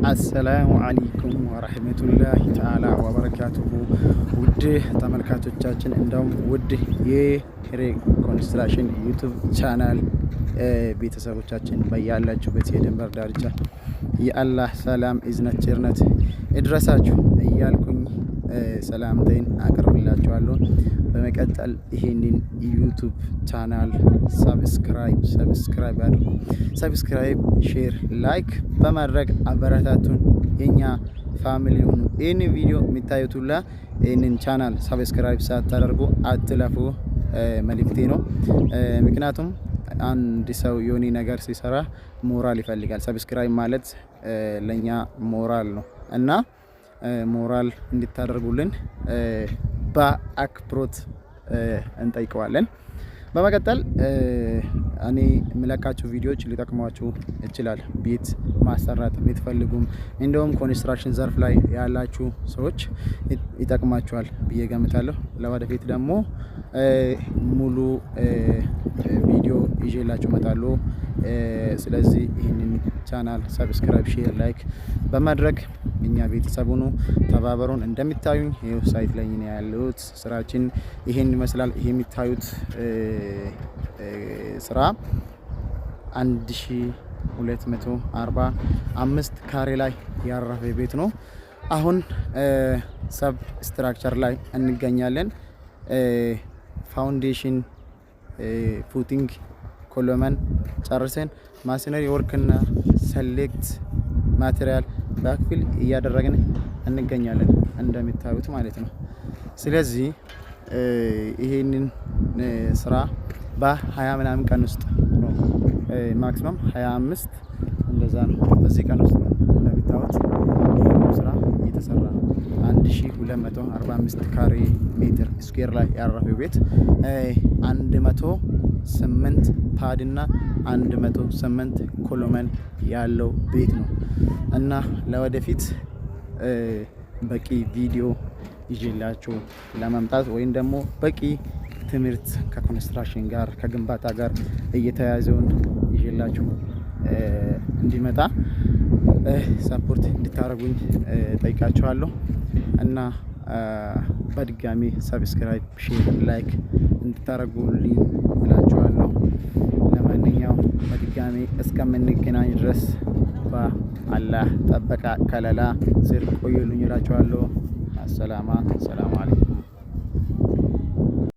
አሰላሙ አለይኩም ወራህመቱላሂ ተዓላ ወበረካቱሁ። ውድ ተመልካቾቻችን እንደውም ውድ የሄሬ ኮንስትራክሽን ዩቲዩብ ቻናል ቤተሰቦቻችን በያላችሁበት የድንበር ዳርቻ የአላህ ሰላም እዝነት ቸርነት ይድረሳችሁ እያልኩኝ ሰላምታዬን አቀርብላችኋለሁ። በመቀጠል ይሄንን ዩቲዩብ ቻናል ሰብስክራይብ አድርጉ። ሰብስክራይብ፣ ሼር፣ ላይክ በማድረግ አበረታቱን። የኛ ፋሚሊ ሁኑ። ይህን ቪዲዮ የሚታዩት ሁላ ይህንን ቻናል ሰብስክራይብ ሳታደርጉ አትለፉ መልእክቴ ነው። ምክንያቱም አንድ ሰው የሆነ ነገር ሲሰራ ሞራል ይፈልጋል። ሰብስክራይብ ማለት ለኛ ሞራል ነው እና ሞራል እንድታደርጉልን በአክብሮት እንጠይቀዋለን። በመቀጠል እኔ የምለቃችሁ ቪዲዮዎች ሊጠቅሟችሁ ይችላል። ቤት ማሰራት የምትፈልጉም እንደውም ኮንስትራክሽን ዘርፍ ላይ ያላችሁ ሰዎች ይጠቅማችኋል ብዬ ገምታለሁ። ለወደፊት ደግሞ ሙሉ ቪዲዮ ይዤላችሁ እመጣለሁ። ስለዚህ ይህንን ቻናል ሰብስክራይብ፣ ሼር፣ ላይክ በማድረግ እኛ ቤተሰብ ሁኑ፣ ተባበሩን። እንደሚታዩኝ ይሄው ሳይት ላይ ነው ያለሁት። ስራችን ይሄን ይመስላል። ይሄ የሚታዩት ስራ 1245 ካሬ ላይ ያረፈ ቤት ነው። አሁን ሰብ ስትራክቸር ላይ እንገኛለን። ፋውንዴሽን፣ ፉቲንግ፣ ኮሎመን ጨርሰን ማሽነሪ ወርክና ሰሌክት ማቴሪያል ባክፊል እያደረግን እንገኛለን እንደሚታዩት ማለት ነው። ስለዚህ ይሄንን ስራ በ20 ምናምን ቀን ውስጥ ነው፣ ማክሲመም 25 እንደዛ ነው። በዚህ ቀን ውስጥ ነው እንደሚታዩት ስራ እየተሰራ 1245 ካሬ ሜትር ስኩዌር ላይ ያረፈው ቤት 108 ፓድ እና 108 ኮሎመን ያለው ቤት ነው እና ለወደፊት በቂ ቪዲዮ ይዤላችሁ ለመምጣት ወይም ደግሞ በቂ ትምህርት ከኮንስትራክሽን ጋር ከግንባታ ጋር እየተያዘውን ይዤላችሁ እንዲመጣ ሰፖርት እንድታደርጉኝ ጠይቃችኋለሁ እና በድጋሚ ሰብስክራይብ፣ ሼር፣ ላይክ እንድታደርጉልኝ እላችኋለሁ። ለማንኛውም በድጋሚ እስከምንገናኝ ድረስ በአላህ ጥበቃ ከለላ ስር ቆዩልኝ እላችኋለሁ። ሰላም አለይኩም።